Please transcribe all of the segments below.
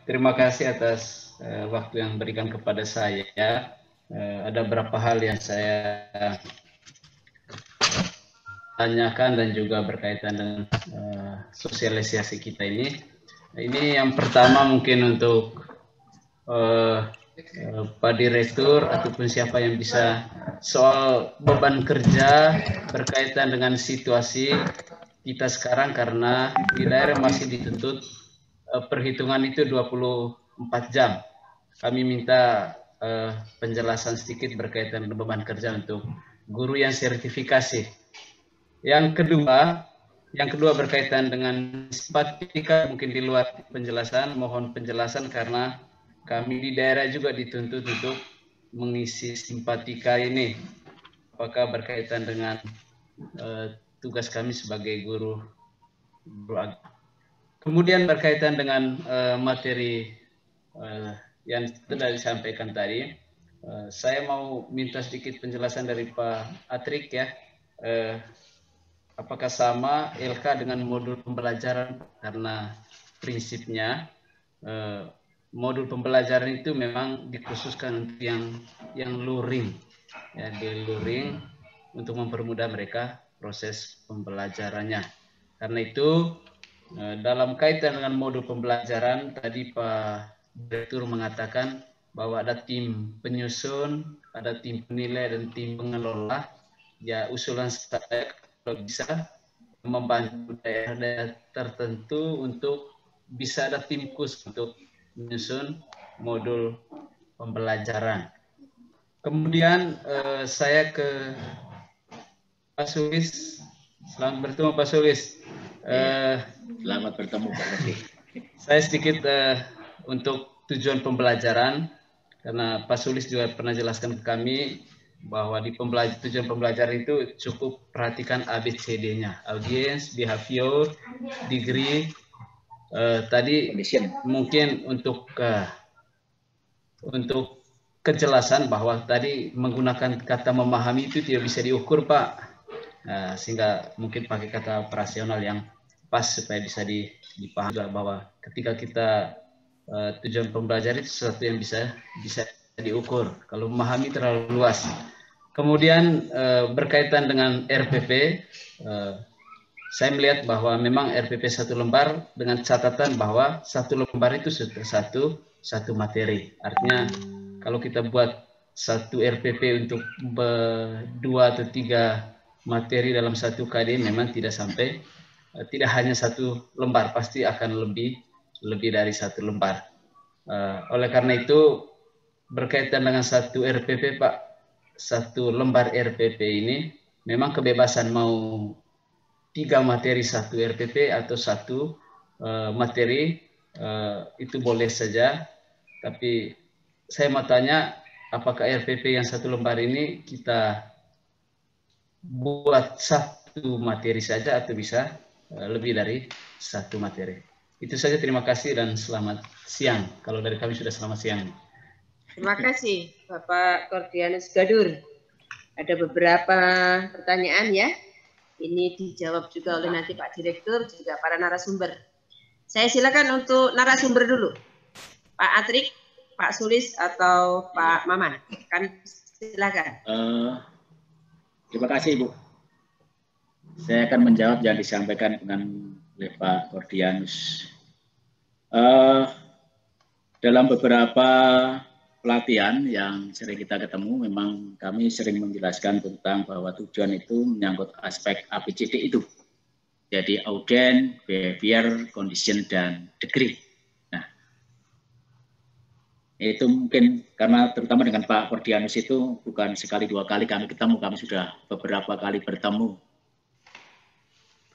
terima kasih atas waktu yang berikan kepada saya. Ada beberapa hal yang saya tanyakan dan juga berkaitan dengan sosialisasi kita ini. Ini yang pertama mungkin untuk Pak Direktur ataupun siapa yang bisa soal beban kerja berkaitan dengan situasi kita sekarang, karena di daerah masih dituntut perhitungan itu 24 jam. Kami minta penjelasan sedikit berkaitan dengan beban kerja untuk guru yang sertifikasi. Yang kedua berkaitan dengan simpatika, mungkin di luar penjelasan, mohon penjelasan karena kami di daerah juga dituntut untuk mengisi simpatika ini. Apakah berkaitan dengan tugas kami sebagai guru agama. Kemudian berkaitan dengan materi yang sudah disampaikan tadi, saya mau minta sedikit penjelasan dari Pak Atrik ya. Apakah sama LK dengan modul pembelajaran, karena prinsipnya modul pembelajaran itu memang dikhususkan untuk yang luring, ya, di luring untuk mempermudah mereka proses pembelajarannya. Karena itu dalam kaitan dengan modul pembelajaran tadi Pak Direktur mengatakan bahwa ada tim penyusun, ada tim penilai dan tim pengelola. Ya, usulan saya kalau bisa membantu daerah-daerah tertentu untuk bisa ada tim khusus untuk menyusun modul pembelajaran. Kemudian saya ke Pak Sulis. Selamat bertemu Pak Sulis. Selamat bertemu Pak Rodi. Saya sedikit untuk tujuan pembelajaran, karena Pak Sulis juga pernah jelaskan ke kami bahwa di tujuan pembelajaran itu cukup perhatikan ABCD-nya, audience, behavior, degree. Tadi Condition. Mungkin untuk kejelasan bahwa tadi menggunakan kata memahami itu tidak bisa diukur Pak, sehingga mungkin pakai kata operasional yang pas supaya bisa dipahami bahwa ketika kita tujuan pembelajaran itu sesuatu yang bisa diukur. Kalau memahami terlalu luas. Kemudian berkaitan dengan RPP, saya melihat bahwa memang RPP satu lembar dengan catatan bahwa satu lembar itu satu materi. Artinya kalau kita buat satu RPP untuk 2 atau 3 materi dalam satu KD memang tidak sampai, tidak hanya satu lembar, pasti akan lebih dari satu lembar. Oleh karena itu berkaitan dengan satu RPP Pak, satu lembar RPP ini memang kebebasan mau 3 materi satu RPP atau satu materi itu boleh saja. Tapi saya mau tanya, apakah RPP yang satu lembar ini kita buat satu materi saja atau bisa lebih dari satu materi? Itu saja, terima kasih dan selamat siang. Kalau dari kami sudah selamat siang. Terima kasih Bapak Kordianus Gadur. Ada beberapa pertanyaan ya. Ini dijawab juga oleh nanti Pak Direktur, juga para narasumber. Saya silakan untuk narasumber dulu. Pak Atrik, Pak Sulis, atau Pak Maman. Silakan. Terima kasih Ibu. Saya akan menjawab yang disampaikan oleh Pak Kordianus. Dalam beberapa pelatihan yang sering kita ketemu, memang kami sering menjelaskan tentang bahwa tujuan itu menyangkut aspek ABCD itu. Jadi audience, behavior, condition, dan degree. Nah, itu mungkin karena terutama dengan Pak Kordianus itu bukan sekali dua kali kami ketemu, kami sudah beberapa kali bertemu.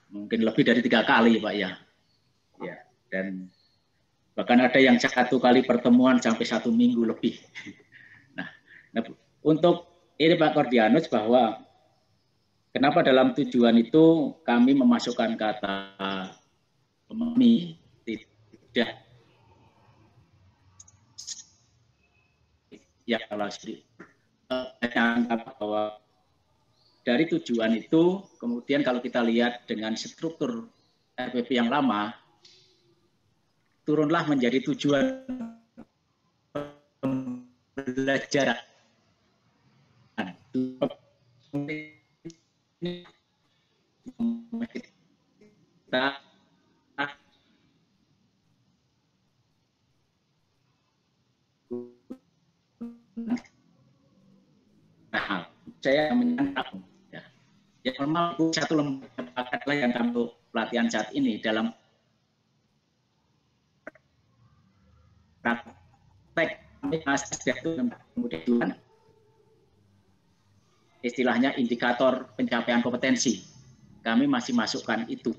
Mungkin lebih dari 3 kali Pak ya. Ya, dan bahkan ada yang 1 kali pertemuan sampai 1 minggu lebih. Nah, untuk ini Pak Kordianus, bahwa kenapa dalam tujuan itu kami memasukkan kata memahami, tidak ya kalau anggap bahwa dari tujuan itu kemudian kalau kita lihat dengan struktur RPP yang lama, turunlah menjadi tujuan pembelajaran. Kita saya menyangka ya. Yang memang satu lembaga lah yang kami pelatihan saat ini dalam praktek kemudian istilahnya indikator pencapaian kompetensi. Kami masih masukkan itu